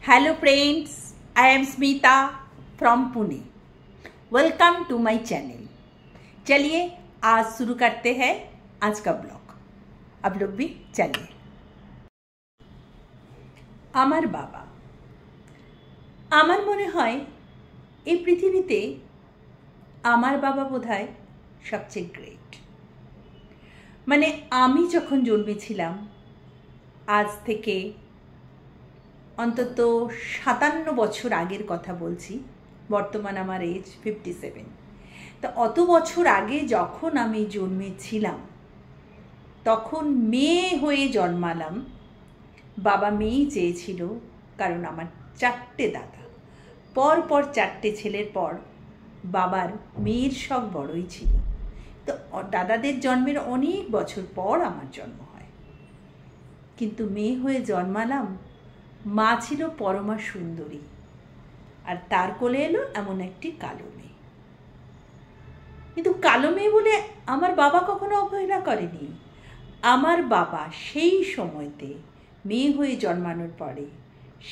Hello friends, I am Smita from Pune. Welcome to my channel. चलिए आज शुरू करते हैं आज का ब्लॉग। आप लोग भी चलिए। আমার বাবা আমার মনে হয় এই পৃথিবীতে আমার বাবা বোধহয় সবচেয়ে গ্রেট। মানে আমি যখন জন্মেছিলাম আজ থেকে অন্তত 57 বছর আগের কথা বলছি। বর্তমান আমার এজ 57। তো অত বছর আগে যখন আমি জন্মেছিলাম তখন মেয়ে হয়ে জন্মালাম। বাবা মেয়েই চেয়েছিল, কারণ আমার 4টে দাদা, পর 4টে ছেলের পর বাবার মেয়ের শখ বড়ই ছিল। তো দাদাদের জন্মের অনেক বছর পর আমার জন্ম হয়, কিন্তু মেয়ে হয়ে জন্মালাম। মা ছিল পরমা সুন্দরী, আর তার কোলে এলো এমন একটি কালো মেয়ে। কিন্তু কালো মেয়ে বলে আমার বাবা কখনো অবহেলা করেনি। আমার বাবা সেই সময়তে মেয়ে হয়ে জন্মানোর পরে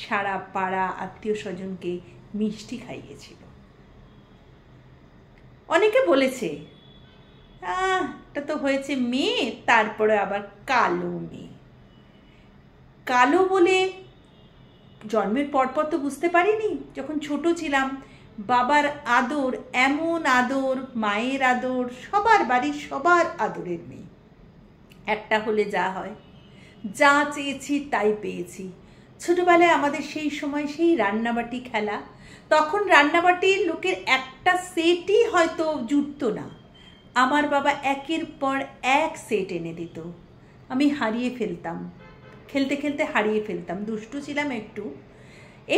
সারা পাড়া আত্মীয় স্বজনকে মিষ্টি খাইয়েছিল। অনেকে বলেছে এটা তো হয়েছে মেয়ে, তারপরে আবার কালো মেয়ে। কালো বলে জন্মের পরপর তো বুঝতে পারিনি। যখন ছোট ছিলাম বাবার আদর, এমন আদর, মায়ের আদর, সবার বাড়ির সবার আদরের মেয়ে। একটা হলে যা হয়, যা চেয়েছি তাই পেয়েছি। ছোটবেলায় আমাদের সেই সময় সেই রান্নাবাটি খেলা, তখন রান্নাবাটির লোকের একটা সেটই হয়তো জুটতো না। আমার বাবা একের পর এক সেট এনে দিত। আমি হারিয়ে ফেলতাম, খেলতে খেলতে হারিয়ে ফেলতাম। দুষ্টু ছিলাম,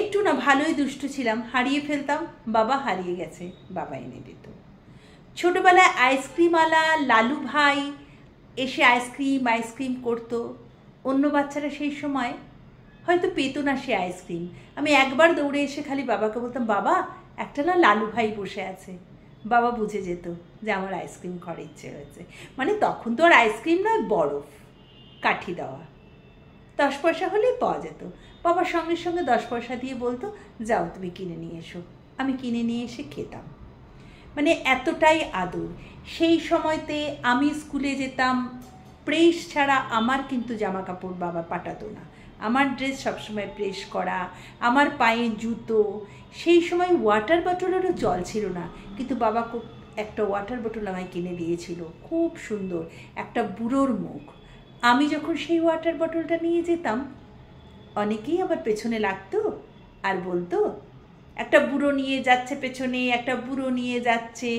একটু না, ভালোই দুষ্টু ছিলাম। হারিয়ে ফেলতাম, বাবা হারিয়ে গেছে, বাবা এনে দিত। ছোটোবেলায় আইসক্রিমওয়ালা লালু ভাই এসে আইসক্রিম করতো। অন্য বাচ্চারা সেই সময় হয়তো পেতো না সে আইসক্রিম। আমি একবার দৌড়ে এসে খালি বাবাকে বলতাম, বাবা একটা না লালু ভাই বসে আছে। বাবা বুঝে যেত যে আমার আইসক্রিম খাওয়ার ইচ্ছে হয়েছে। মানে তখন তো আর আইসক্রিম নয়, বরফ কাঠি দেওয়া, 10 পয়সা হলেই পাওয়া যেত। বাবার সঙ্গে সঙ্গে 10 পয়সা দিয়ে বলতো, যাও তুমি কিনে নিয়ে এসো। আমি কিনে নিয়ে এসে খেতাম। মানে এতটাই আদর। সেই সময়তে আমি স্কুলে যেতাম, প্রেস ছাড়া আমার কিন্তু জামা কাপড় বাবা পাঠাতো না। আমার ড্রেস সবসময় প্রেস করা, আমার পায়ে জুতো। সেই সময় ওয়াটার বটলেরও চল ছিল না, কিন্তু বাবা একটা ওয়াটার বটল আমায় কিনে দিয়েছিল, খুব সুন্দর, একটা বুড়োর মুখ। আমি যখন সেই ওয়াটার বটলটা নিয়ে যেতাম, অনেকেই আবার পেছনে লাগতো আর বলতো, একটা বুড়ো নিয়ে যাচ্ছে পেছনে, একটা বুড়ো নিয়ে যাচ্ছে।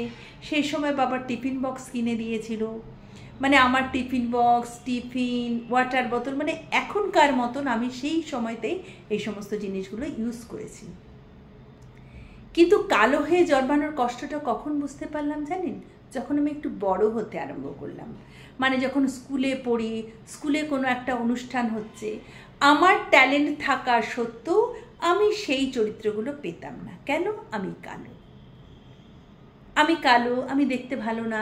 সেই সময় বাবার টিফিন বক্স কিনে দিয়েছিল। মানে আমার টিফিন বক্স, টিফিন, ওয়াটার বোতল, মানে এখনকার মতন আমি সেই সময়তেই এই সমস্ত জিনিসগুলো ইউজ করেছি। কিন্তু কালো হয়ে জন্মানোর কষ্টটা কখন বুঝতে পারলাম জানেন? যখন আমি একটু বড় হতে আরম্ভ করলাম। মানে যখন স্কুলে পড়ি, স্কুলে কোনো একটা অনুষ্ঠান হচ্ছে, আমার ট্যালেন্ট থাকা সত্ত্বেও আমি সেই চরিত্রগুলো পেতাম না। কেন? আমি কালো, আমি দেখতে ভালো না।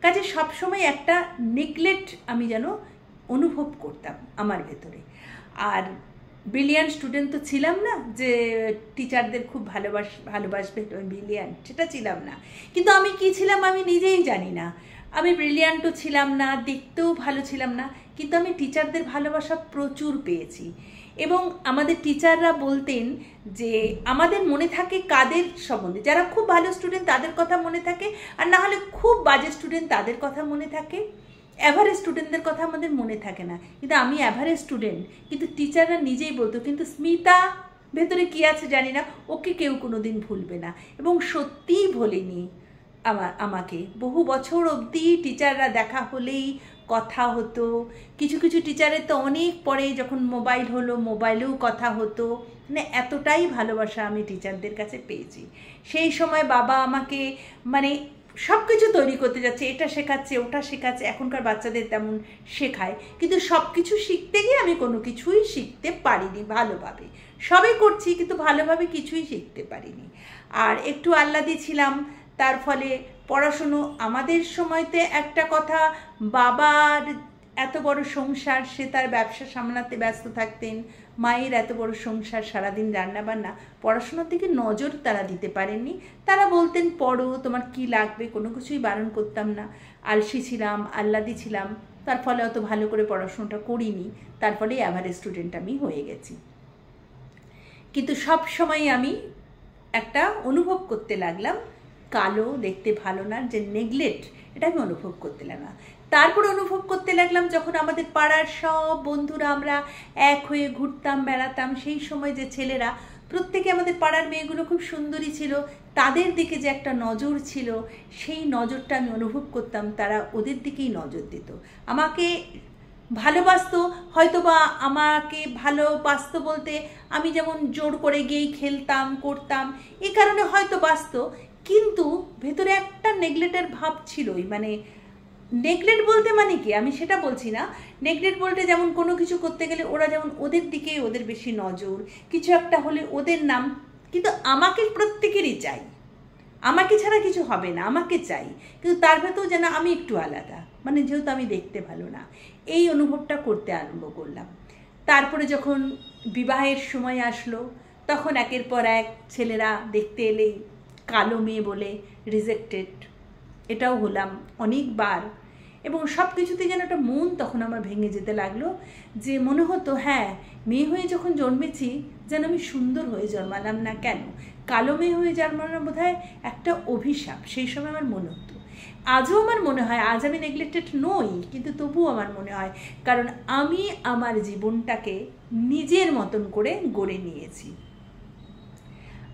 কাজে সবসময় একটা নেগলেক্ট আমি যেন অনুভব করতাম আমার ভেতরে। আর ব্রিলিয়ান্ট স্টুডেন্ট তো ছিলাম না, যে টিচারদের খুব ভালোবাসবে ব্রিলিয়ান্ট, সেটা ছিলাম না। কিন্তু আমি কি ছিলাম আমি নিজেই জানি না। আমি ব্রিলিয়ান্টও ছিলাম না, দেখতেও ভালো ছিলাম না, কিন্তু আমি টিচারদের ভালোবাসা প্রচুর পেয়েছি। এবং আমাদের টিচাররা বলতেন যে আমাদের মনে থাকে কাদের সম্বন্ধে, যারা খুব ভালো স্টুডেন্ট তাদের কথা মনে থাকে, আর না হলে খুব বাজে স্টুডেন্ট তাদের কথা মনে থাকে। অ্যাভারেজ স্টুডেন্টদের কথা আমাদের মনে থাকে না। কিন্তু আমি অ্যাভারেজ স্টুডেন্ট, কিন্তু টিচাররা নিজেই বলতো, কিন্তু স্মিতা ভেতরে কী আছে জানি না, ওকে কেউ কোনো দিন ভুলবে না। এবং সত্যিই ভোলেনি আমাকে। বহু বছর অবধি টিচাররা দেখা হলেই কথা হতো। কিছু টিচারের তো অনেক পরে যখন মোবাইল হলো, মোবাইলেও কথা হতো। মানে এতটাই ভালোবাসা আমি টিচারদের কাছে পেয়েছি। সেই সময় বাবা আমাকে মানে সব কিছু তৈরি করতে যাচ্ছে, এটা শেখাচ্ছে, ওটা শেখাচ্ছে। এখনকার বাচ্চাদের তেমন শেখায়, কিন্তু সব কিছু শিখতে গিয়ে আমি কোনো কিছুই শিখতে পারিনি ভালোভাবে। সবই করছি, কিন্তু ভালোভাবে কিছুই শিখতে পারিনি। আর একটু আহ্লাদি ছিলাম, তার ফলে পড়াশুনো। আমাদের সময়তে একটা কথা, বাবার এত বড় সংসার, সে তার ব্যবসা সামলাতে ব্যস্ত থাকতেন, মায়ের এত বড় সংসার, সারাদিন রান্নাবান্না, পড়াশোনার দিকে নজর তারা দিতে পারেননি। তারা বলতেন পড়ো, তোমার কি লাগবে, কোনো কিছুই বারণ করতাম না। আলসি ছিলাম, আহ্লাদি ছিলাম, তার ফলে অত ভালো করে পড়াশোনাটা করিনি, তার ফলে অ্যাভারেজ স্টুডেন্ট আমি হয়ে গেছি। কিন্তু সব সময় আমি একটা অনুভব করতে লাগলাম, কালো, দেখতে ভালো না, যে নেগলেক্ট, এটা আমি অনুভব করতে লাগলাম। তারপর অনুভব করতে লাগলাম যখন আমাদের পাড়ার সব বন্ধুরা আমরা এক হয়ে ঘুরতাম, বেড়াতাম, সেই সময় যে ছেলেরা, প্রত্যেকে আমাদের পাড়ার মেয়েগুলো খুব সুন্দরী ছিল, তাদের দিকে যে একটা নজর ছিল, সেই নজরটা আমি অনুভব করতাম, তারা ওদের দিকেই নজর দিত, আমাকে ভালোবাসতো। হয়তো বা আমাকে ভালোবাসতো বলতে আমি যেমন জোর করে গিয়েই খেলতাম, করতাম, এই কারণে হয়তো বাসতো, কিন্তু ভেতরে একটা নেগলেক্টের ভাব ছিলই। মানে নেগলেক্ট বলতে মানে কি, আমি সেটা বলছি না। নেগলেক্ট বলতে যেমন কোনো কিছু করতে গেলে ওরা যেমন ওদের দিকেই ওদের বেশি নজর, কিছু একটা হলে ওদের নাম, কিন্তু আমাকে প্রত্যেকেরই চাই, আমাকে ছাড়া কিছু হবে না, আমাকে চাই, কিন্তু তার ভেতরেও যেন আমি একটু আলাদা, মানে যেহেতু আমি দেখতে ভালো না, এই অনুভবটা করতে আরম্ভ করলাম। তারপরে যখন বিবাহের সময় আসলো, তখন একের পর এক ছেলেরা দেখতে এলেই কালো মেয়ে বলে রিজেক্টেড, এটাও হলাম অনেকবার। এবং সব কিছুতে যেন একটা মন তখন আমার ভেঙে যেতে লাগলো, যে মনে হতো হ্যাঁ, মেয়ে হয়ে যখন জন্মেছি যেন আমি সুন্দর হয়ে জন্মালাম না, কেন কালো মেয়ে হয়ে জন্মালাম, বোধ হয় একটা অভিশাপ, সেই সময় আমার মনে হতো। আজও আমার মনে হয়, আজ আমি নেগলেক্টেড নই, কিন্তু তবুও আমার মনে হয়, কারণ আমি আমার জীবনটাকে নিজের মতন করে গড়ে নিয়েছি।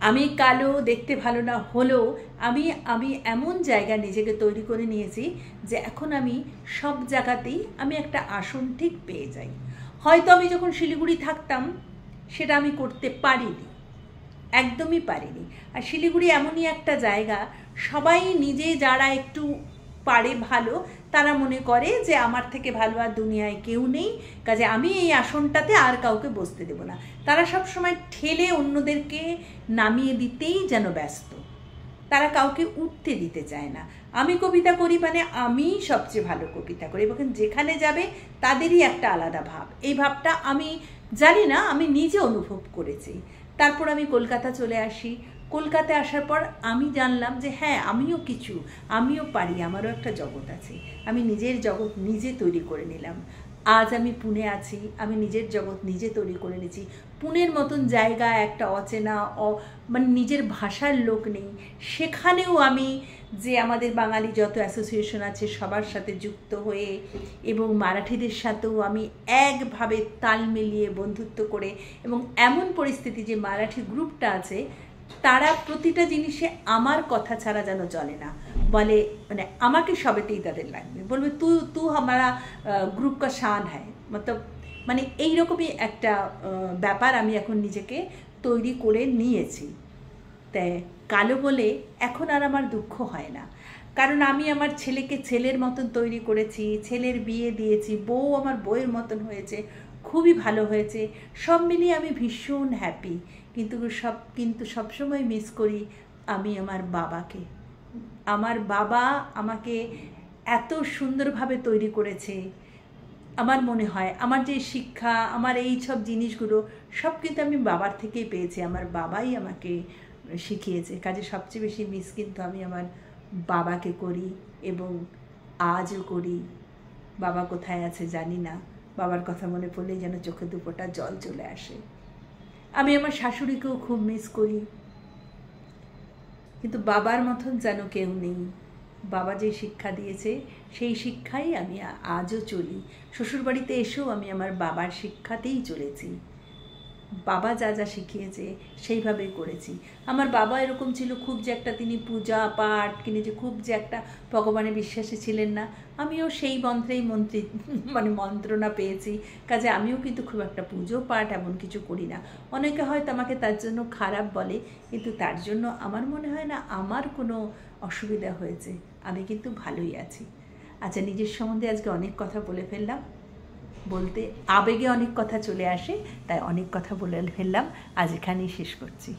আমি কালো, দেখতে ভালো না হলেও আমি এমন জায়গা নিজেকে তৈরি করে নিয়েছি যে এখন আমি সব জায়গাতেই আমি একটা আসন ঠিক পেয়ে যাই। হয়তো আমি যখন শিলিগুড়ি থাকতাম সেটা আমি করতে পারিনি, একদমই পারিনি। আর শিলিগুড়ি এমনই একটা জায়গা, সবাই নিজে যারা একটু পারে ভালো, তারা মনে করে যে আমার থেকে ভালো আর দুনিয়ায় কেউ নেই, কাজে আমি এই আসনটাতে আর কাউকে বসতে দেব না। তারা সব সময় ঠেলে অন্যদেরকে নামিয়ে দিতেই যেন ব্যস্ত, তারা কাউকে উঠতে দিতে চায় না। আমি কবিতা করি মানে আমি সবচেয়ে ভালো কবিতা করি, এবং যেখানে যাবে তাদেরই একটা আলাদা ভাব, এই ভাবটা আমি জানি না, আমি নিজে অনুভব করেছি। তারপর আমি কলকাতা চলে আসি। কলকাতায় আসার পর আমি জানলাম যে হ্যাঁ, আমিও পারি, আমারও একটা জগৎ আছে, আমি নিজের জগৎ নিজে তৈরি করে নিলাম। আজ আমি পুনে আছি, আমি নিজের জগৎ নিজে তৈরি করে নিয়েছি। পুনের মতন জায়গা, একটা অচেনা, মানে নিজের ভাষার লোক নেই, সেখানেও আমি যে আমাদের বাঙালি যত অ্যাসোসিয়েশন আছে সবার সাথে যুক্ত হয়ে, এবং মারাঠিদের সাথেও আমি একভাবে তাল মিলিয়ে বন্ধুত্ব করে, এবং এমন পরিস্থিতি যে মারাঠি গ্রুপটা আছে তারা প্রতিটা জিনিসে আমার কথা ছাড়া যেন চলে না, বলে মানে আমাকে সবেতেই তাদের লাগবে, বলবে তু হামারা গ্রুপ কা শান হ্যায়, মতলব মানে এইরকমই একটা ব্যাপার আমি এখন নিজেকে তৈরি করে নিয়েছি। তাই কালো বলে এখন আর আমার দুঃখ হয় না, কারণ আমি আমার ছেলেকে ছেলের মতন তৈরি করেছি, ছেলের বিয়ে দিয়েছি, বউ আমার বউয়ের মতন হয়েছে, খুবই ভালো হয়েছে, সব মিলিয়ে আমি ভীষণ হ্যাপি। কিন্তু সবসময় মিস করি আমি আমার বাবাকে। আমার বাবা আমাকে এত সুন্দরভাবে তৈরি করেছে, আমার মনে হয় আমার যে শিক্ষা, আমার এই সব জিনিসগুলো সব কিন্তু আমি বাবার থেকেই পেয়েছি, আমার বাবাই আমাকে শিখিয়েছে। কাজে সবচেয়ে বেশি মিস কিন্তু আমি আমার বাবাকে করি, এবং আজও করি। বাবা কোথায় আছে জানি না, বাবার কথা মনে পড়লেই যেন চোখে দুপোটা জল চলে আসে। আমি আমার শাশুড়িকেও খুব মিস করি, কিন্তু বাবার মতন যেন কেউ নেই। বাবা যে শিক্ষা দিয়েছে সেই শিক্ষাই আমি আজও চলি। শ্বশুরবাড়িতে এসেও আমি আমার বাবার শিক্ষাতেই চলেছি, বাবা যা যা শিখিয়েছে সেইভাবেই করেছি। আমার বাবা এরকম ছিল খুব যে একটা তিনি পূজা পাঠ কিনেছে, খুব যে একটা ভগবানে বিশ্বাসী ছিলেন না, আমিও সেই মন্ত্রণা পেয়েছি। কাজে আমিও কিন্তু খুব একটা পুজো পাঠ এমন কিছু করি না। অনেকে হয়তো আমাকে তার জন্য খারাপ বলে, কিন্তু তার জন্য আমার মনে হয় না আমার কোনো অসুবিধা হয়েছে, আমি কিন্তু ভালোই আছি। আচ্ছা, নিজের সম্বন্ধে আজকে অনেক কথা বলে ফেললাম, বলতে আবেগে অনেক কথা চলে আসে, তাই অনেক কথা বলে ফেললাম, আজ এখানেই শেষ করছি।